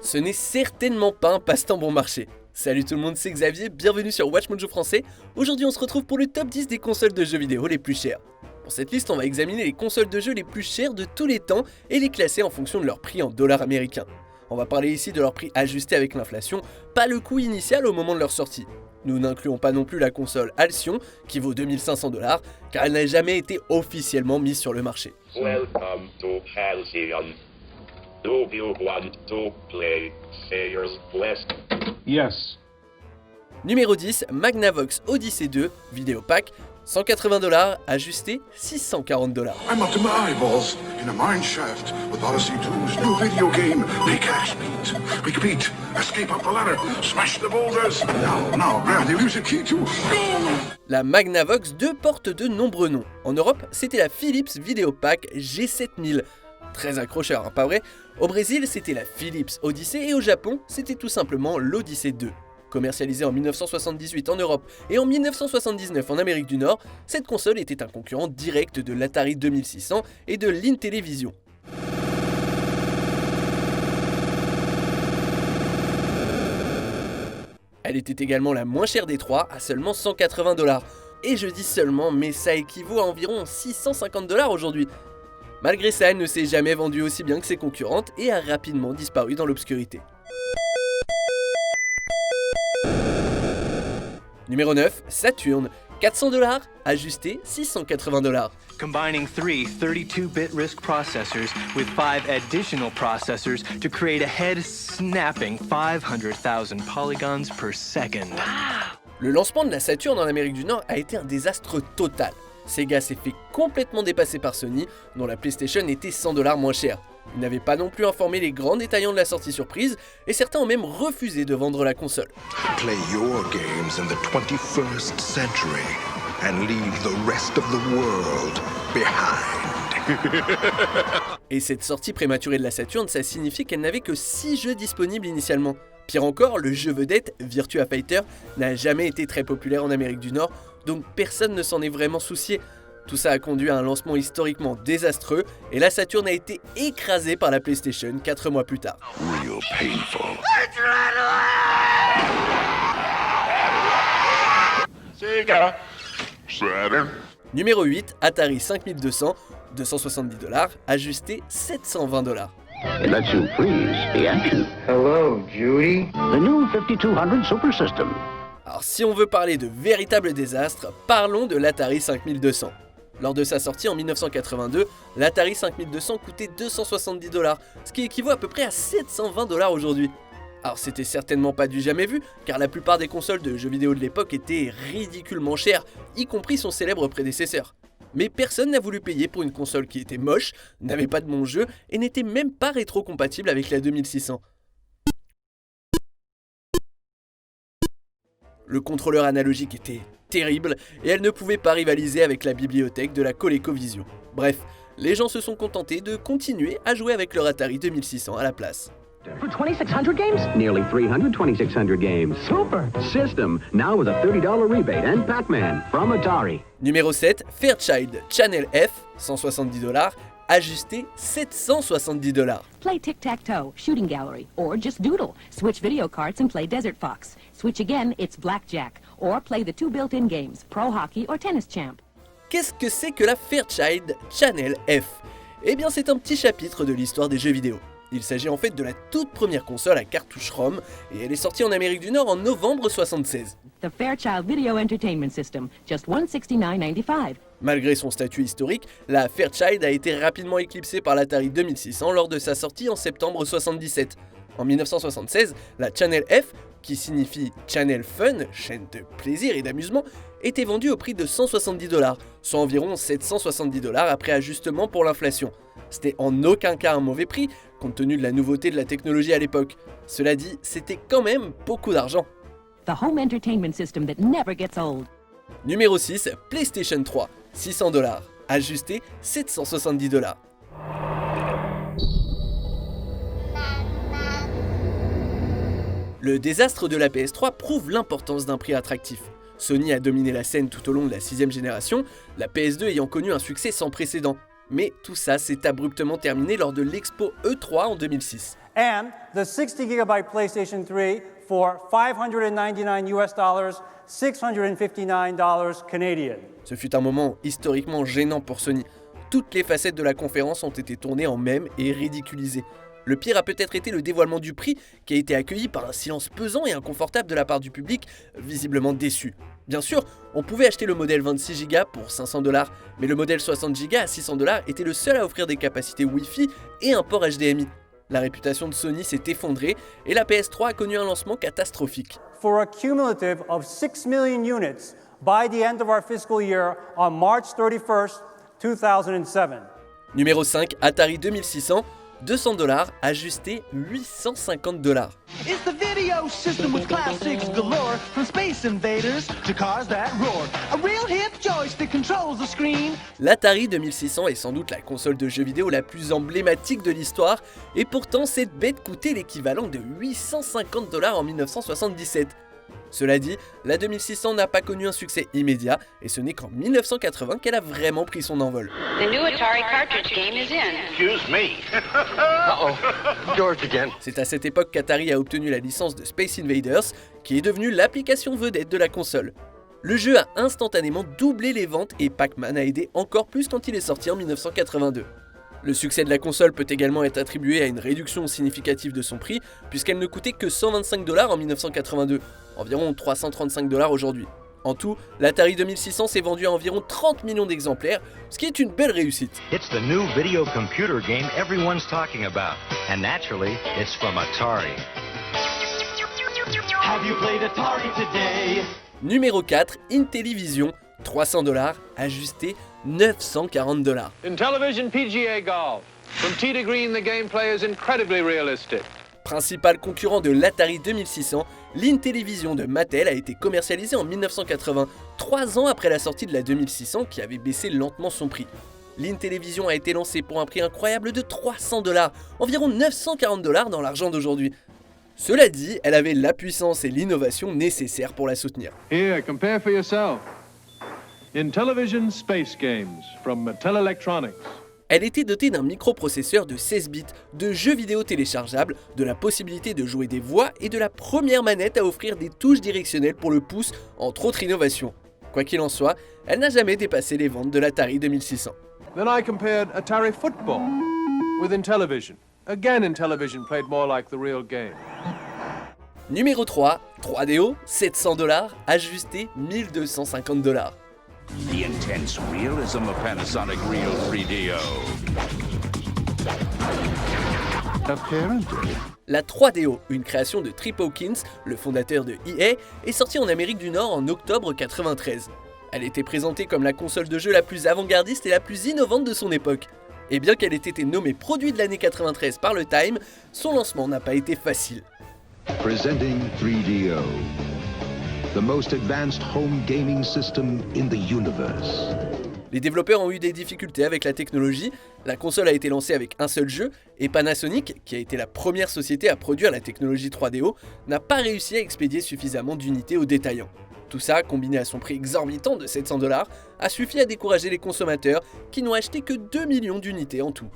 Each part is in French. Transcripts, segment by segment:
Ce n'est certainement pas un passe-temps bon marché. Salut tout le monde, c'est Xavier, bienvenue sur Watch Mojo Français. Aujourd'hui on se retrouve pour le top 10 des consoles de jeux vidéo les plus chères. Pour cette liste, on va examiner les consoles de jeux les plus chères de tous les temps et les classer en fonction de leur prix en dollars américains. On va parler ici de leur prix ajusté avec l'inflation, pas le coût initial au moment de leur sortie. Nous n'incluons pas non plus la console Alcyon, qui vaut 2500 $, car elle n'a jamais été officiellement mise sur le marché. Welcome to Halcyon. Do you want to play Sayers Quest? Yes. Numéro 10, Magnavox Odyssey 2, vidéo pack, 180 $, ajusté 640 $. I'm up to my eyeballs in a mine shaft with Odyssey 2's new video game. Make axe beat. We compete. Escape up the ladder. Smash the boulders. Now, grab the elusive key to... La Magnavox 2 porte de nombreux noms. En Europe, c'était la Philips Video Pack G7000. Très accrocheur, hein, pas vrai? Au Brésil, c'était la Philips Odyssey et au Japon, c'était tout simplement l'Odyssey 2. Commercialisée en 1978 en Europe et en 1979 en Amérique du Nord, cette console était un concurrent direct de l'Atari 2600 et de l'Intellivision. Elle était également la moins chère des trois, à seulement 180 $. Et je dis seulement, mais ça équivaut à environ 650 $ aujourd'hui. Malgré ça, elle ne s'est jamais vendue aussi bien que ses concurrentes et a rapidement disparu dans l'obscurité. Numéro 9, Saturn, 400 $, ajusté 680 $. Combining three 32-bit RISC processors with 5 additional processors to create a head-snapping 500,000 polygons per second. Le lancement de la Saturn en Amérique du Nord a été un désastre total. Sega s'est fait complètement dépasser par Sony, dont la PlayStation était 100 $ moins chère. Ils n'avaient pas non plus informé les grands détaillants de la sortie surprise, et certains ont même refusé de vendre la console. Play your games in the 21st century and leave the rest of the world behind. Et cette sortie prématurée de la Saturn, ça signifie qu'elle n'avait que 6 jeux disponibles initialement. Pire encore, le jeu vedette, Virtua Fighter, n'a jamais été très populaire en Amérique du Nord, donc personne ne s'en est vraiment soucié. Tout ça a conduit à un lancement historiquement désastreux, et la Saturn a été écrasée par la PlayStation 4 mois plus tard. Real painful. Sega. Saturn. Numéro 8, Atari 5200, 270 $, ajusté 720 $. It lets you freeze the action. Hello, Judy. The new 5200 Super System. Alors si on veut parler de véritable désastre, parlons de l'Atari 5200. Lors de sa sortie en 1982, l'Atari 5200 coûtait 270 $, ce qui équivaut à peu près à 720 $ aujourd'hui. Alors c'était certainement pas du jamais vu, car la plupart des consoles de jeux vidéo de l'époque étaient ridiculement chères, y compris son célèbre prédécesseur. Mais personne n'a voulu payer pour une console qui était moche, n'avait pas de bons jeux et n'était même pas rétro-compatible avec la 2600. Le contrôleur analogique était terrible et elle ne pouvait pas rivaliser avec la bibliothèque de la ColecoVision. Bref, les gens se sont contentés de continuer à jouer avec leur Atari 2600 à la place. For 2,600 games? Nearly 300 2,600 games. Super! System, now with a $30 rebate and Pac-Man from Atari. Numéro 7, Fairchild Channel F, 170 $, ajusté 770 $. Play tic-tac-toe, shooting gallery, or just doodle. Switch video cards and play Desert Fox. Switch again, it's blackjack. Or play the 2 built-in games, Pro Hockey or Tennis Champ. Qu'est-ce que c'est que la Fairchild Channel F? Eh bien c'est un petit chapitre de l'histoire des jeux vidéo. Il s'agit en fait de la toute première console à cartouche ROM et elle est sortie en Amérique du Nord en novembre 1976. The Fairchild Video Entertainment System, just $169.95. Malgré son statut historique, la Fairchild a été rapidement éclipsée par l'Atari 2600 lors de sa sortie en septembre 1977. En 1976, la Channel F, qui signifie Channel Fun, chaîne de plaisir et d'amusement, était vendue au prix de 170 $, soit environ 770 $ après ajustement pour l'inflation. C'était en aucun cas un mauvais prix, compte tenu de la nouveauté de la technologie à l'époque. Cela dit, c'était quand même beaucoup d'argent. The home entertainment system that never gets old. Numéro 6, PlayStation 3, 600 $, ajusté 770 $. Le désastre de la PS3 prouve l'importance d'un prix attractif. Sony a dominé la scène tout au long de la 6ème génération, la PS2 ayant connu un succès sans précédent. Mais tout ça s'est abruptement terminé lors de l'Expo E3 en 2006. And the 60GB PlayStation 3 for $599 US, $659 Canadian. Ce fut un moment historiquement gênant pour Sony. Toutes les facettes de la conférence ont été tournées en mème et ridiculisées. Le pire a peut-être été le dévoilement du prix, qui a été accueilli par un silence pesant et inconfortable de la part du public, visiblement déçu. Bien sûr, on pouvait acheter le modèle 26Go pour $500, mais le modèle 60Go à $600 était le seul à offrir des capacités Wi-Fi et un port HDMI. La réputation de Sony s'est effondrée et la PS3 a connu un lancement catastrophique. For a cumulative of 6 million units by the end of our fiscal year on March 31st, 2007. Numéro 5, Atari 2600, $200, ajusté $850. It's the video system with classics galore, from Space Invaders to Cars That Roar. A real hip joystick controls the screen. L'Atari 2600 est sans doute la console de jeux vidéo la plus emblématique de l'histoire, et pourtant cette bête coûtait l'équivalent de $850 en 1977. Cela dit, la 2600 n'a pas connu un succès immédiat, et ce n'est qu'en 1980 qu'elle a vraiment pris son envol. The new Atari cartridge game is in. Excuse me. Uh-oh. George again. C'est à cette époque qu'Atari a obtenu la licence de Space Invaders, qui est devenue l'application vedette de la console. Le jeu a instantanément doublé les ventes et Pac-Man a aidé encore plus quand il est sorti en 1982. Le succès de la console peut également être attribué à une réduction significative de son prix, puisqu'elle ne coûtait que $125 en 1982, environ $335 aujourd'hui. En tout, l'Atari 2600 s'est vendu à environ 30 millions d'exemplaires, ce qui est une belle réussite. It's the new video computer game everyone's talking about, and naturally, it's from Atari. Have you played Atari today? Numéro 4, Intellivision, $300, ajusté $940. Intellivision PGA Golf. From tee to green, the gameplay is incredibly realistic. Principal concurrent de l'Atari 2600, l'Intellivision de Mattel a été commercialisé en 1980, 3 ans après la sortie de la 2600 qui avait baissé lentement son prix. L'Intellivision a été lancée pour un prix incroyable de $300, environ $940 dans l'argent d'aujourd'hui. Cela dit, elle avait la puissance et l'innovation nécessaires pour la soutenir. Here, compare for yourself. Intellivision Space Games from Mattel Electronics. Elle était dotée d'un microprocesseur de 16 bits, de jeux vidéo téléchargeables, de la possibilité de jouer des voix et de la première manette à offrir des touches directionnelles pour le pouce, entre autres innovations. Quoi qu'il en soit, elle n'a jamais dépassé les ventes de l'Atari 2600. Then I compared Atari Football with Intellivision. Again, Intellivision played more like the real game. Numéro 3, 3DO, $700, ajusté $1250. The intense realism of Panasonic Real 3DO. Apparently. La 3DO, une création de Trip Hawkins, le fondateur de EA, est sortie en Amérique du Nord en octobre 1993. Elle était présentée comme la console de jeu la plus avant-gardiste et la plus innovante de son époque. Et bien qu'elle ait été nommée produit de l'année 93 par le Time, son lancement n'a pas été facile. Presenting 3DO. The most advanced home gaming system in the universe. Les développeurs ont eu des difficultés avec la technologie, la console a été lancée avec un seul jeu, et Panasonic, qui a été la première société à produire la technologie 3DO, n'a pas réussi à expédier suffisamment d'unités aux détaillants. Tout ça, combiné à son prix exorbitant de $700, a suffi à décourager les consommateurs qui n'ont acheté que 2 millions d'unités en tout.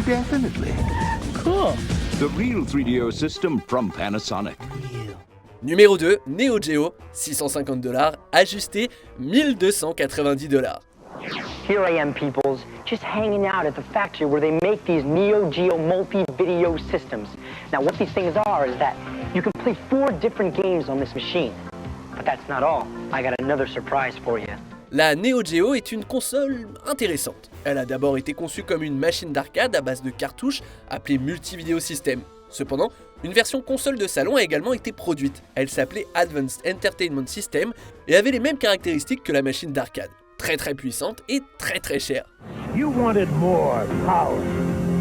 Definitely. Cool. The real 3DO system from Panasonic. Numéro 2, Neo Geo, $650, ajusté $1290. Here I am, peoples, just hanging out at the factory where they make these Neo Geo multi-video systems. Now, what these things are is that you can play 4 different games on this machine. But that's not all. I got another surprise for you. La Neo Geo est une console intéressante. Elle a d'abord été conçue comme une machine d'arcade à base de cartouches appelée Multi-Video System. Cependant, une version console de salon a également été produite. Elle s'appelait Advanced Entertainment System et avait les mêmes caractéristiques que la machine d'arcade. Très puissante et très chère. You wanted more power.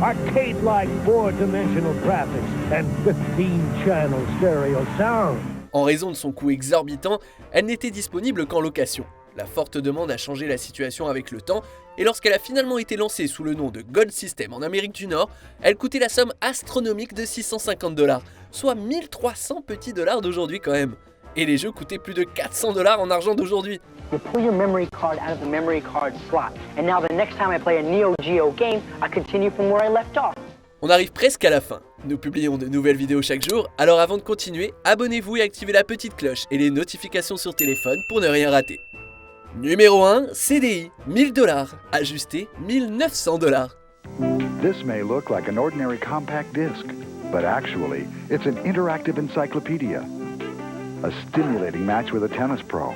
Arcade-like 4-dimensional graphics and 15-channel stereo sound. En raison de son coût exorbitant, elle n'était disponible qu'en location. La forte demande a changé la situation avec le temps, et lorsqu'elle a finalement été lancée sous le nom de Gold System en Amérique du Nord, elle coûtait la somme astronomique de $650, soit 1300 petits dollars d'aujourd'hui quand même. Et les jeux coûtaient plus de $400 en argent d'aujourd'hui. You pull your memory card out of the memory card slot. And now the next time I play a Neo Geo game, I continue from where I left off. On arrive presque à la fin. Nous publions de nouvelles vidéos chaque jour, alors avant de continuer, abonnez-vous et activez la petite cloche et les notifications sur téléphone pour ne rien rater. Numéro 1, CDI, $1000, ajusté $1900. This may look like an ordinary compact disc, but actually, it's an interactive encyclopedia. A stimulating match with a tennis pro.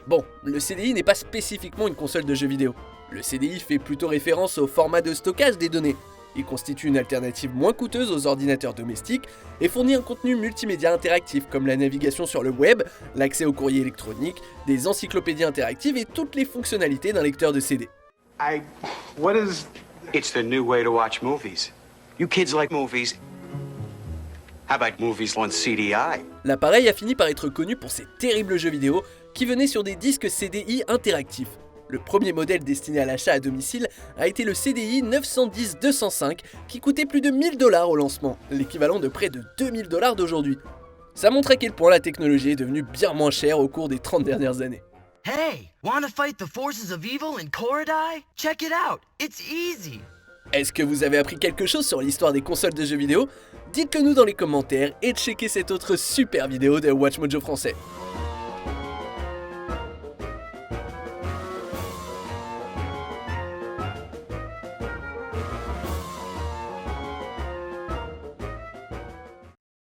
Bon, le CDI n'est pas spécifiquement une console de jeux vidéo. Le CDI fait plutôt référence au format de stockage des données. Il constitue une alternative moins coûteuse aux ordinateurs domestiques et fournit un contenu multimédia interactif comme la navigation sur le web, l'accès au courrier électronique, des encyclopédies interactives et toutes les fonctionnalités d'un lecteur de CD. What is... It's the new way to watch movies. You kids like movies. How about movies on CDI? L'appareil a fini par être connu pour ses terribles jeux vidéo qui venaient sur des disques CDI interactifs. Le premier modèle destiné à l'achat à domicile a été le CDI 910-205 qui coûtait plus de $1000 au lancement, l'équivalent de près de $2000 d'aujourd'hui. Ça montre à quel point la technologie est devenue bien moins chère au cours des 30 dernières années. Hey, wanna fight the forces of evil in Korodai? Check it out, it's easy. Est-ce que vous avez appris quelque chose sur l'histoire des consoles de jeux vidéo? Dites-le nous dans les commentaires et checkez cette autre super vidéo de WatchMojo français.